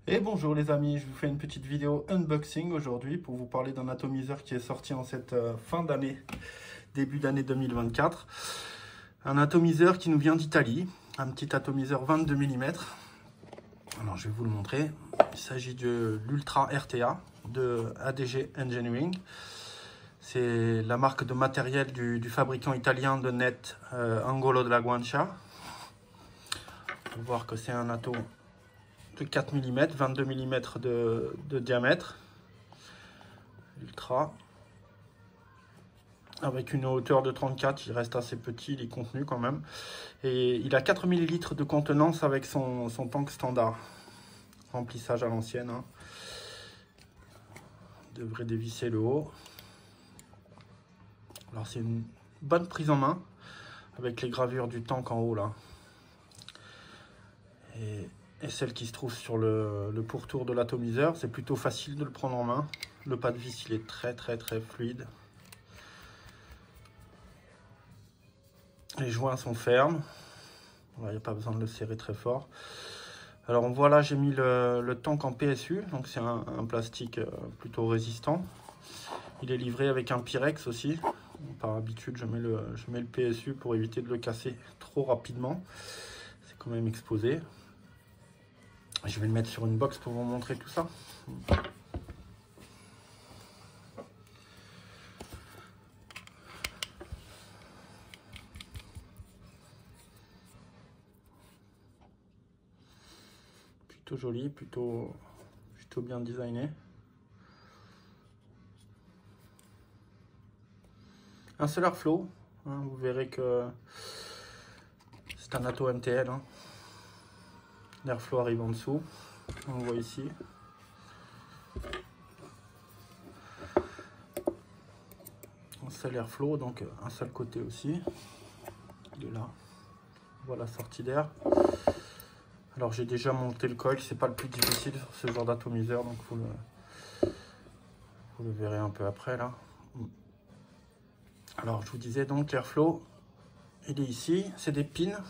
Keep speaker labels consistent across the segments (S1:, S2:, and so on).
S1: Et bonjour les amis, je vous fais une petite vidéo unboxing aujourd'hui pour vous parler d'un atomiseur qui est sorti en cette fin d'année, début d'année 2024. Un atomiseur qui nous vient d'Italie, un petit atomiseur 22 mm. Alors je vais vous le montrer. Il s'agit de l'Ultra RTA de ADG Engineering. C'est la marque de matériel du fabricant italien de net Angolo della Guancia. On va voir que c'est un atome de 4 mm, 22 mm de diamètre, ultra, avec une hauteur de 34, il reste assez petit, il est contenu quand même, et il a 4 ml de contenance avec son tank standard, remplissage à l'ancienne, hein. Devrait dévisser le haut. Alors c'est une bonne prise en main, avec les gravures du tank en haut là, et celle qui se trouve sur le pourtour de l'atomiseur. C'est plutôt facile de le prendre en main. Le pas de vis, il est très fluide. Les joints sont fermes. Il n'y a pas besoin de le serrer très fort. Alors on voit là, j'ai mis le tank en PSU. Donc c'est un plastique plutôt résistant. Il est livré avec un Pyrex aussi. Par habitude, je mets le PSU pour éviter de le casser trop rapidement. C'est quand même exposé. Je vais le mettre sur une box pour vous montrer tout ça. Plutôt joli, plutôt bien designé. Un seul airflow, hein, vous verrez que c'est un Ato MTL. Hein. L'airflow arrive en dessous, on le voit ici. Un seul airflow, donc un seul côté aussi. Il est là. Voilà la sortie d'air. Alors j'ai déjà monté le coil, c'est pas le plus difficile sur ce genre d'atomiseur, donc vous le verrez un peu après là. Alors je vous disais donc l'airflow, il est ici, c'est des pins.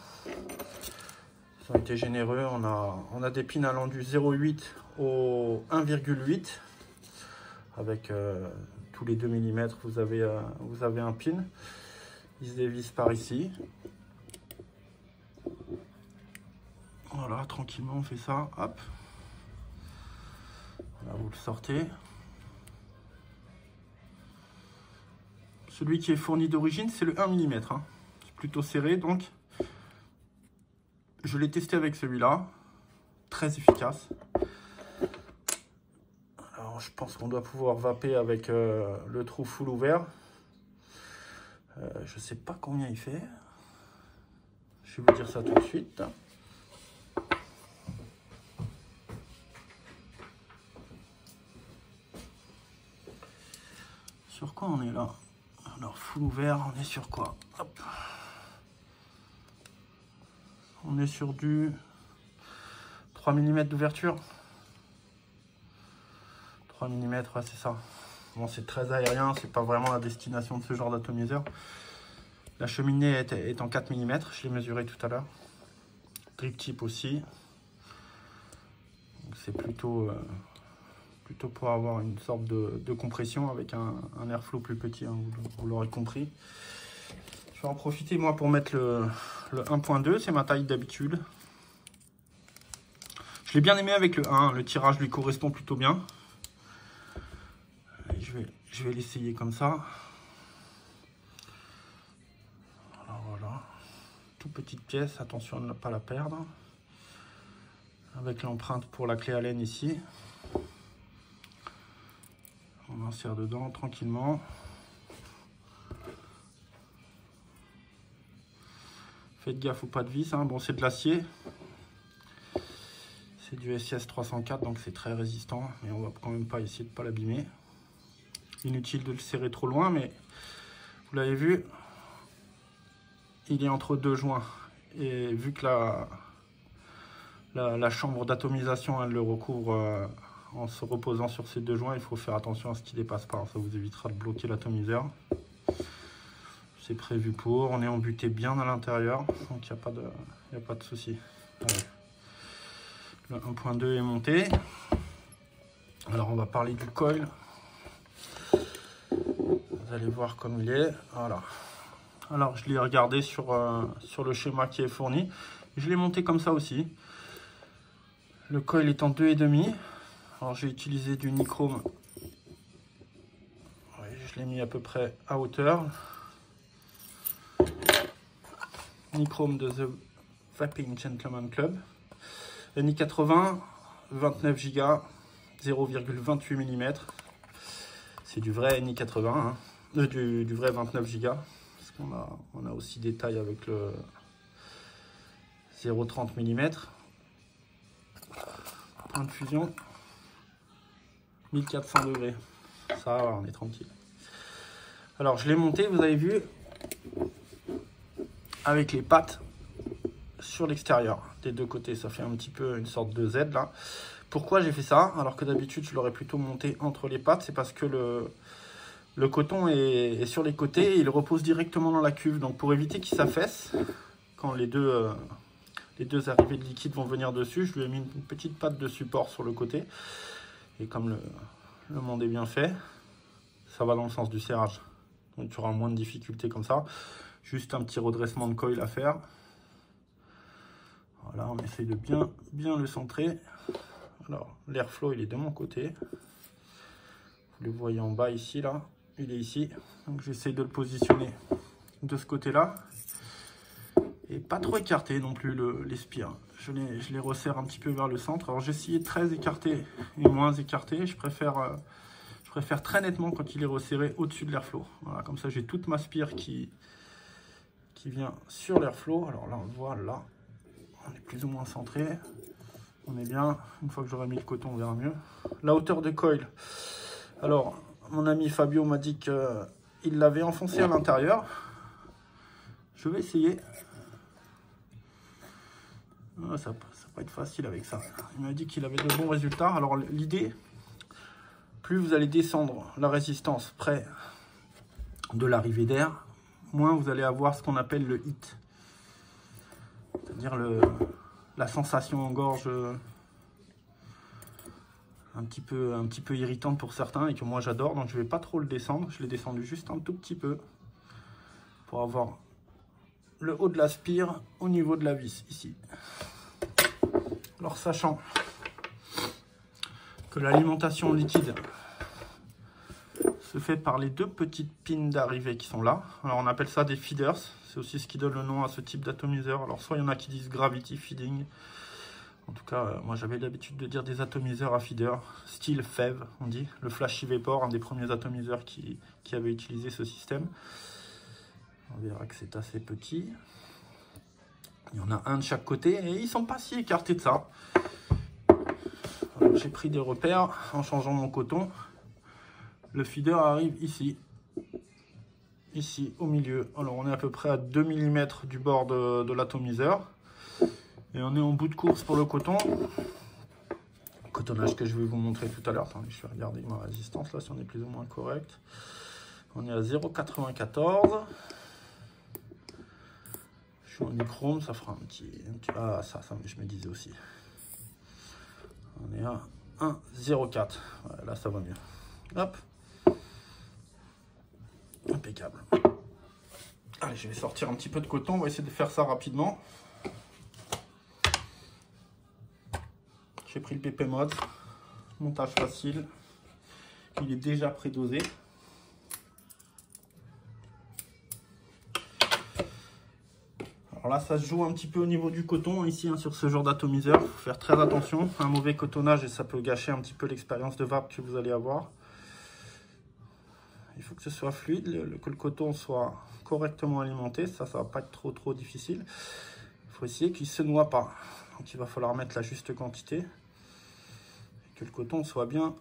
S1: Ils ont été généreux, on a des pins allant du 0,8 au 1,8 avec tous les 2 mm vous avez un pin. Il se dévisse par ici. Voilà, tranquillement on fait ça, hop. Là vous le sortez. Celui qui est fourni d'origine, c'est le 1 mm. Hein. C'est plutôt serré, donc je l'ai testé avec celui-là. Très efficace. Alors je pense qu'on doit pouvoir vaper avec le trou full ouvert. Je sais pas combien il fait. Je vais vous dire ça tout de suite. Sur quoi on est là? Alors full ouvert, on est sur quoi? Hop. On est sur du 3 mm d'ouverture. 3 mm, ouais, c'est ça. Bon, c'est très aérien, c'est pas vraiment la destination de ce genre d'atomiseur. La cheminée est en 4 mm, je l'ai mesuré tout à l'heure. Drip tip aussi. C'est plutôt pour avoir une sorte de compression avec un airflow plus petit, hein, vous l'aurez compris. Je vais en profiter moi pour mettre le 1.2, c'est ma taille d'habitude. Je l'ai bien aimé avec le 1, le tirage lui correspond plutôt bien. Je vais l'essayer comme ça. Alors voilà, toute petite pièce, attention à ne pas la perdre. Avec l'empreinte pour la clé Allen ici. On insère dedans tranquillement. Faites gaffe au pas de vis, hein. Bon, c'est de l'acier. C'est du SIS 304, donc c'est très résistant, mais on va quand même pas essayer de ne pas l'abîmer. Inutile de le serrer trop loin, mais vous l'avez vu, il est entre deux joints. Et vu que la chambre d'atomisation, elle le recouvre en se reposant sur ces deux joints, il faut faire attention à ce qu'il ne dépasse pas. Ça vous évitera de bloquer l'atomiseur. C'est prévu pour. On est embuté bien à l'intérieur, donc il n'y a pas de souci. Le 1.2 est monté. Alors on va parler du coil. Vous allez voir comme il est. Voilà. Alors je l'ai regardé sur le schéma qui est fourni. Je l'ai monté comme ça aussi. Le coil est en 2,5. Alors j'ai utilisé du nichrome. Oui, je l'ai mis à peu près à hauteur. Nichrome de The Vaping Gentleman Club. NI 80, 29 Go, 0,28 mm. C'est du vrai NI 80, hein. Du vrai 29 Go. Parce qu'on a aussi des tailles avec le 0,30 mm. Point de fusion, 1400 degrés. Ça, on est tranquille. Alors, je l'ai monté, vous avez vu, avec les pattes sur l'extérieur des deux côtés. Ça fait un petit peu une sorte de Z là. Pourquoi j'ai fait ça alors que d'habitude je l'aurais plutôt monté entre les pattes? C'est parce que le coton est sur les côtés et il repose directement dans la cuve. Donc pour éviter qu'il s'affaisse quand les deux arrivées de liquide vont venir dessus, je lui ai mis une petite patte de support sur le côté. Et comme le monde est bien fait, ça va dans le sens du serrage. Donc tu auras moins de difficultés comme ça. Juste un petit redressement de coil à faire. Voilà, on essaye de bien le centrer. Alors, l'airflow, il est de mon côté. Vous le voyez en bas ici, là. Il est ici. Donc, j'essaye de le positionner de ce côté-là. Et pas trop écarté non plus les spires. Je les resserre un petit peu vers le centre. Alors, j'ai essayé très écarté et moins écarté. Je préfère très nettement quand il est resserré au-dessus de l'airflow. Voilà, comme ça, j'ai toute ma spire qui vient sur l'airflow. Alors là, on le voit, là. On est plus ou moins centré. On est bien. Une fois que j'aurai mis le coton, on verra mieux. La hauteur de coil. Alors, mon ami Fabio m'a dit qu'il l'avait enfoncé à l'intérieur. Je vais essayer. Ah, ça va pas être facile avec ça. Il m'a dit qu'il avait de bons résultats. Alors, l'idée, plus vous allez descendre la résistance près de l'arrivée d'air, moins vous allez avoir ce qu'on appelle le hit. C'est-à-dire la sensation en gorge un petit peu irritante pour certains et que moi j'adore. Donc je vais pas trop le descendre. Je l'ai descendu juste un tout petit peu pour avoir le haut de la spire au niveau de la vis ici. Alors sachant que l'alimentation liquide se fait par les deux petites pins d'arrivée qui sont là. Alors on appelle ça des feeders. C'est aussi ce qui donne le nom à ce type d'atomiseur. Alors soit il y en a qui disent gravity feeding. En tout cas, moi j'avais l'habitude de dire des atomiseurs à feeder. Style FEV, on dit. Le Flashy Vapor, un des premiers atomiseurs qui avait utilisé ce système. On verra que c'est assez petit. Il y en a un de chaque côté et ils sont pas si écartés de ça. J'ai pris des repères en changeant mon coton. Le feeder arrive ici. Ici au milieu. Alors on est à peu près à 2 mm du bord de l'atomiseur. Et on est en bout de course pour le coton. Cotonnage que je vais vous montrer tout à l'heure. Attendez, je vais regarder ma résistance là si on est plus ou moins correct. On est à 0,94. Je suis en nichrome, ça fera un petit... Ah ça je me disais aussi. On est à 1,04. Voilà, là ça va mieux. Hop. Impeccable. Allez, je vais sortir un petit peu de coton. On va essayer de faire ça rapidement. J'ai pris le PP Mode. Montage facile. Il est déjà prédosé. Alors là, ça se joue un petit peu au niveau du coton ici, hein, sur ce genre d'atomiseur. Il faut faire très attention. Un mauvais cotonnage et ça peut gâcher un petit peu l'expérience de vape que vous allez avoir. Il faut que ce soit fluide, que le coton soit correctement alimenté. Ça va pas être trop difficile. Il faut essayer qu'il ne se noie pas. Donc il va falloir mettre la juste quantité. Et que le coton soit bien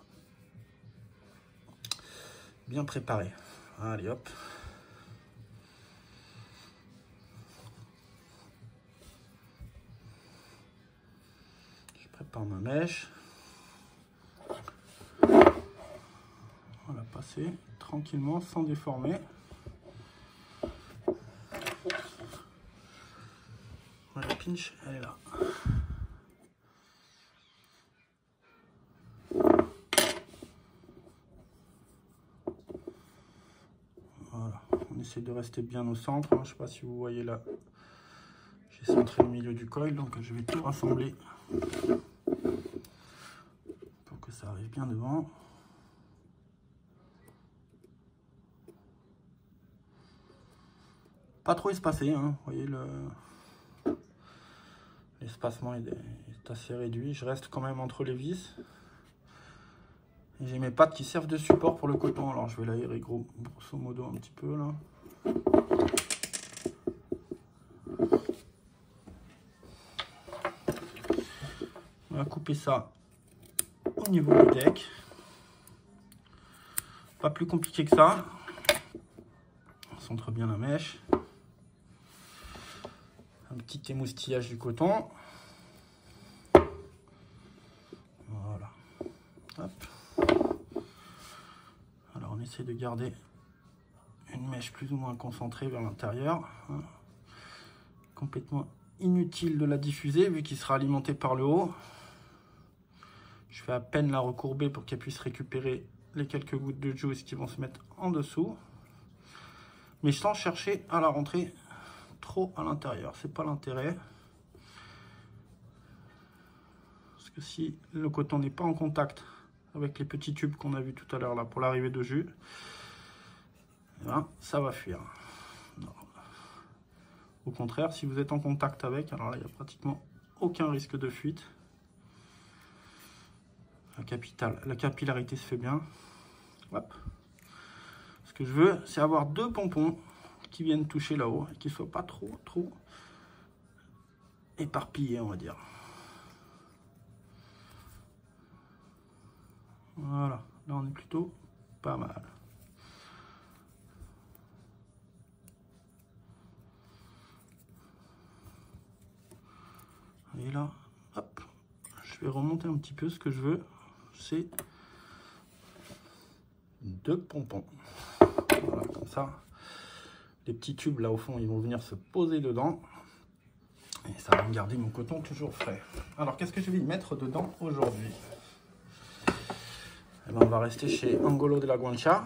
S1: préparé. Allez hop. Je prépare ma mèche. On va passer tranquillement sans déformer. La pinch, elle est là. j'essaie de rester bien au centre. Je ne sais pas si vous voyez là. J'ai centré le milieu du coil, donc je vais tout rassembler pour que ça arrive bien devant. Pas trop espacé, hein. Vous voyez, l'espacement est assez réduit. Je reste quand même entre les vis. Et j'ai mes pattes qui servent de support pour le coton. Alors je vais l'aérer grosso modo un petit peu là. On va couper ça au niveau du deck. Pas plus compliqué que ça. On centre bien la mèche. Un petit émoustillage du coton. Voilà. Hop. Alors on essaie de garder une mèche plus ou moins concentrée vers l'intérieur. Complètement inutile de la diffuser vu qu'il sera alimenté par le haut. Je vais à peine la recourber pour qu'elle puisse récupérer les quelques gouttes de juice qui vont se mettre en dessous. Mais sans chercher à la rentrer trop à l'intérieur, c'est pas l'intérêt. Parce que si le coton n'est pas en contact avec les petits tubes qu'on a vu tout à l'heure là pour l'arrivée de jus, ben, ça va fuir. Non. Au contraire, si vous êtes en contact avec, alors là il n'y a pratiquement aucun risque de fuite. La capillarité se fait bien. Hop. Ce que je veux, c'est avoir deux pompons qui viennent toucher là-haut et qui ne soient pas trop éparpillés, on va dire. Voilà, là on est plutôt pas mal. Et là, hop, je vais remonter un petit peu. Ce que je veux, c'est deux pompons. Voilà, comme ça. Les petits tubes là au fond, ils vont venir se poser dedans. Et ça va me garder mon coton toujours frais. Alors, qu'est-ce que je vais y mettre dedans aujourd'hui? Eh ben, on va rester chez Angolo de la Guancia.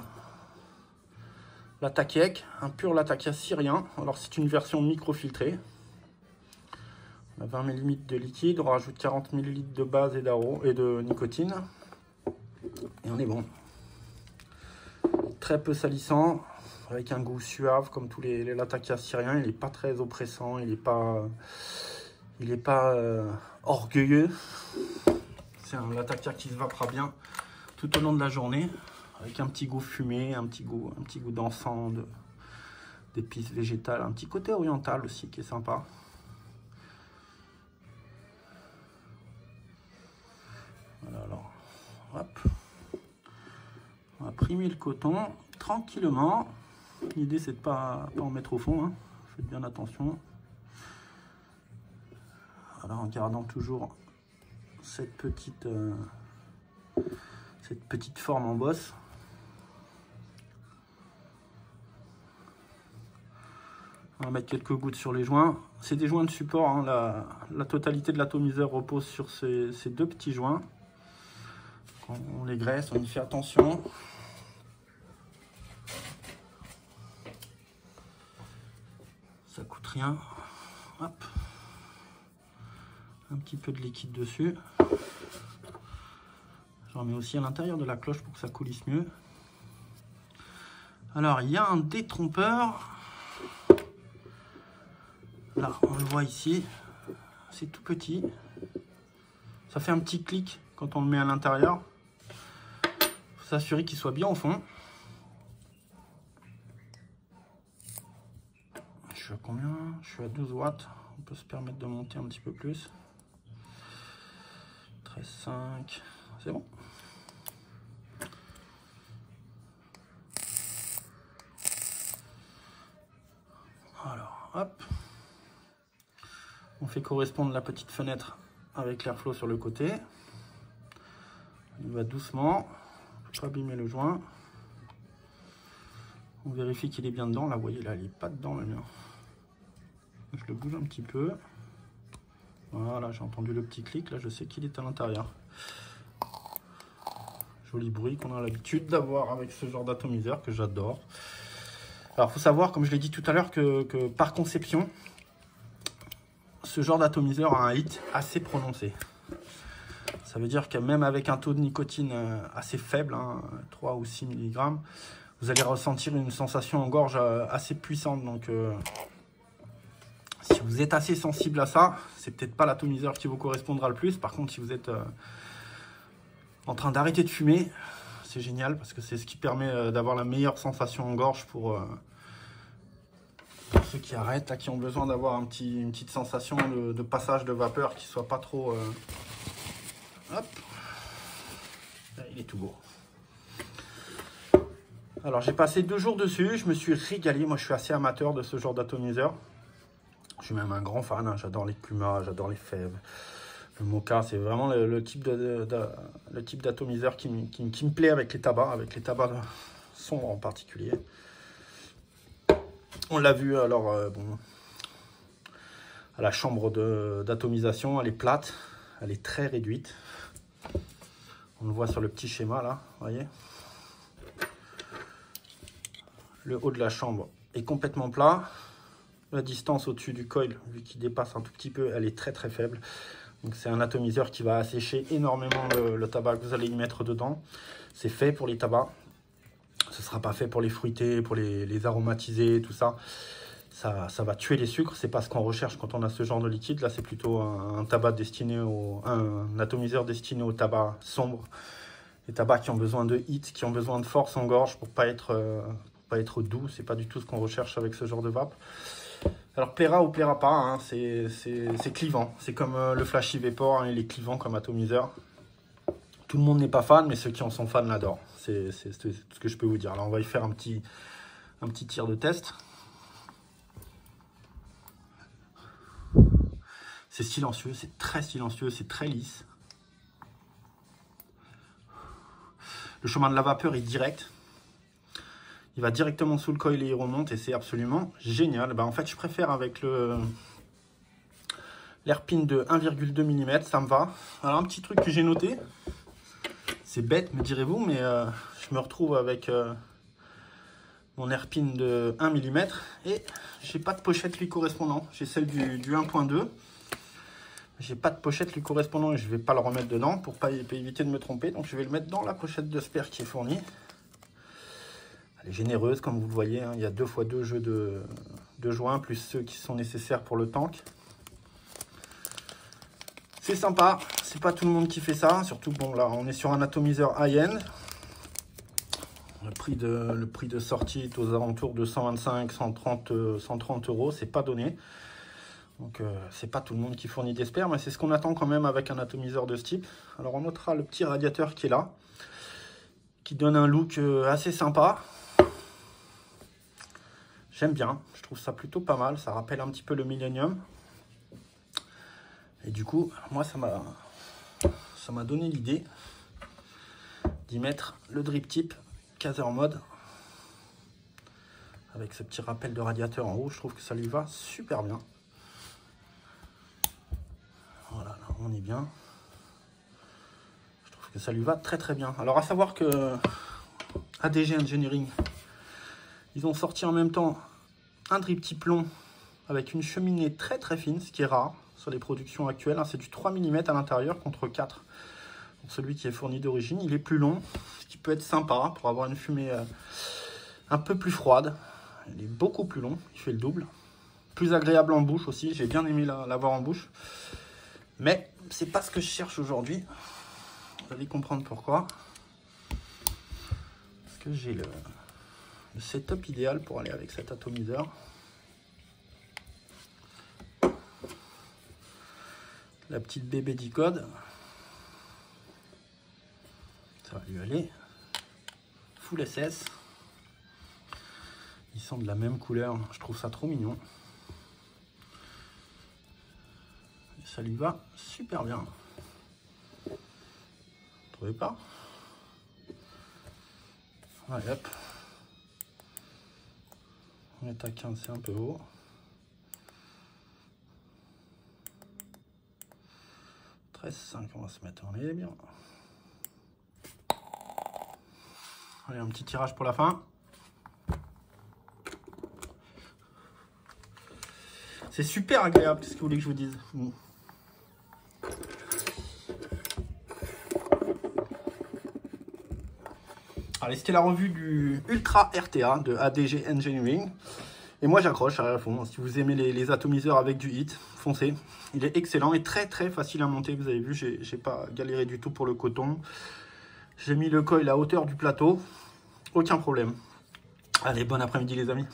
S1: Latakiak, un pur Latakia syrien. Alors, c'est une version microfiltrée. On a 20 ml de liquide, on rajoute 40 ml de base et de nicotine. Et on est bon. Très peu salissant, avec un goût suave comme tous les Latakia syriens. Il n'est pas très oppressant, il n'est pas orgueilleux. C'est un Latakia qui se vapera bien tout au long de la journée, avec un petit goût fumé, un petit goût d'encens, d'épices végétales, un petit côté oriental aussi qui est sympa. Voilà, alors, hop. On va primer le coton tranquillement. L'idée, c'est de pas en mettre au fond, hein. Faites bien attention. Voilà, en gardant toujours cette petite forme en bosse. On va mettre quelques gouttes sur les joints. C'est des joints de support, hein. La totalité de l'atomiseur repose sur ces deux petits joints. On les graisse, on y fait attention. Ça coûte rien. Hop. Un petit peu de liquide dessus. J'en mets aussi à l'intérieur de la cloche pour que ça coulisse mieux. Alors, il y a un détrompeur. Là, on le voit ici. C'est tout petit. Ça fait un petit clic quand on le met à l'intérieur. Il faut s'assurer qu'il soit bien au fond. Je suis à combien? Je suis à 12 watts. On peut se permettre de monter un petit peu plus. 13,5. C'est bon. Alors, hop. On fait correspondre la petite fenêtre avec l'airflow sur le côté. On va doucement. Pas abîmer le joint. On vérifie qu'il est bien dedans. Là, vous voyez, là, il n'est pas dedans le mien. Je le bouge un petit peu. Voilà, j'ai entendu le petit clic. Là, je sais qu'il est à l'intérieur. Joli bruit qu'on a l'habitude d'avoir avec ce genre d'atomiseur que j'adore. Alors, il faut savoir, comme je l'ai dit tout à l'heure, que par conception, ce genre d'atomiseur a un hit assez prononcé. Ça veut dire que même avec un taux de nicotine assez faible, hein, 3 ou 6 mg, vous allez ressentir une sensation en gorge assez puissante. Donc, si vous êtes assez sensible à ça, c'est peut-être pas l'atomiseur qui vous correspondra le plus. Par contre, si vous êtes en train d'arrêter de fumer, c'est génial parce que c'est ce qui permet d'avoir la meilleure sensation en gorge pour ceux qui arrêtent, là, qui ont besoin d'avoir une petite sensation de passage de vapeur qui soit pas trop... Hop, là, il est tout beau. Alors j'ai passé 2 jours dessus, je me suis régalé. Moi je suis assez amateur de ce genre d'atomiseur. Je suis même un grand fan, hein. J'adore les Puma, j'adore les fèves. Le Moka, c'est vraiment le type d'atomiseur qui me plaît avec les tabacs sombres en particulier. On l'a vu alors, bon, à la chambre d'atomisation, elle est plate, elle est très réduite. On le voit sur le petit schéma là, vous voyez. Le haut de la chambre est complètement plat. La distance au-dessus du coil, vu qu'il dépasse un tout petit peu, elle est très très faible. Donc c'est un atomiseur qui va assécher énormément le tabac que vous allez y mettre dedans. C'est fait pour les tabacs. Ce ne sera pas fait pour les fruités, pour les aromatiser, tout ça. Ça va tuer les sucres. C'est pas ce qu'on recherche quand on a ce genre de liquide. Là, c'est plutôt un atomiseur destiné au tabac sombre. Les tabacs qui ont besoin de hit, qui ont besoin de force en gorge pour pas être doux. C'est pas du tout ce qu'on recherche avec ce genre de vape. Alors plaira ou plaira pas, hein, c'est clivant. C'est comme le Flashy Vapor, hein, il est clivant comme atomiseur. Tout le monde n'est pas fan, mais ceux qui en sont fans l'adorent. C'est ce que je peux vous dire. Alors on va y faire un petit tir de test. C'est silencieux, c'est très silencieux, c'est très lisse. Le chemin de la vapeur est direct. Il va directement sous le coil et il remonte et c'est absolument génial. Ben, en fait, je préfère avec l'airpin de 1,2 mm, ça me va. Alors, un petit truc que j'ai noté, c'est bête, me direz-vous, mais je me retrouve avec mon airpin de 1 mm et j'ai pas de pochette lui correspondant. J'ai celle du 1.2. J'ai pas de pochette lui correspondant et je vais pas le remettre dedans pour pas éviter de me tromper. Donc, je vais le mettre dans la pochette de spare qui est fournie. Elle est généreuse, comme vous le voyez, hein. Il y a 2 x 2 jeux de joints, plus ceux qui sont nécessaires pour le tank. C'est sympa, c'est pas tout le monde qui fait ça, surtout bon là on est sur un atomiseur high-end. Le prix de sortie est aux alentours de 125, 130 €, c'est pas donné. Donc c'est pas tout le monde qui fournit des spares, mais c'est ce qu'on attend quand même avec un atomiseur de ce type. Alors on notera le petit radiateur qui est là, qui donne un look assez sympa. J'aime bien, je trouve ça plutôt pas mal, ça rappelle un petit peu le Millennium. Et du coup, moi ça m'a donné l'idée d'y mettre le drip tip Kaiser mode. Avec ce petit rappel de radiateur en haut, je trouve que ça lui va super bien. Voilà, là, on est bien. Je trouve que ça lui va très très bien. Alors à savoir que ADG Engineering, ils ont sorti en même temps un drip tip long avec une cheminée très très fine, ce qui est rare sur les productions actuelles. C'est du 3 mm à l'intérieur contre 4 pour celui qui est fourni d'origine. Il est plus long, ce qui peut être sympa pour avoir une fumée un peu plus froide. Il est beaucoup plus long, il fait le double. Plus agréable en bouche aussi, j'ai bien aimé l'avoir en bouche. Mais c'est pas ce que je cherche aujourd'hui. Vous allez comprendre pourquoi. Parce que j'ai le setup idéal pour aller avec cet atomiseur. La petite bébé d'Icode. Ça va lui aller. Full SS. Ils sont de la même couleur. Je trouve ça trop mignon. Et ça lui va super bien. Vous trouvez pas? Allez hop. On est à 15, c'est un peu haut. On va se mettre, on est bien. Allez, un petit tirage pour la fin. C'est super agréable, qu'est-ce que vous voulez que je vous dise? Allez, c'était la revue du Ultra RTA de ADG Engineering. Et moi j'accroche à fond. Si vous aimez les atomiseurs avec du HIT, foncez. Il est excellent et très facile à monter. Vous avez vu, j'ai pas galéré du tout pour le coton. J'ai mis le coil à hauteur du plateau. Aucun problème. Allez, bon après-midi les amis.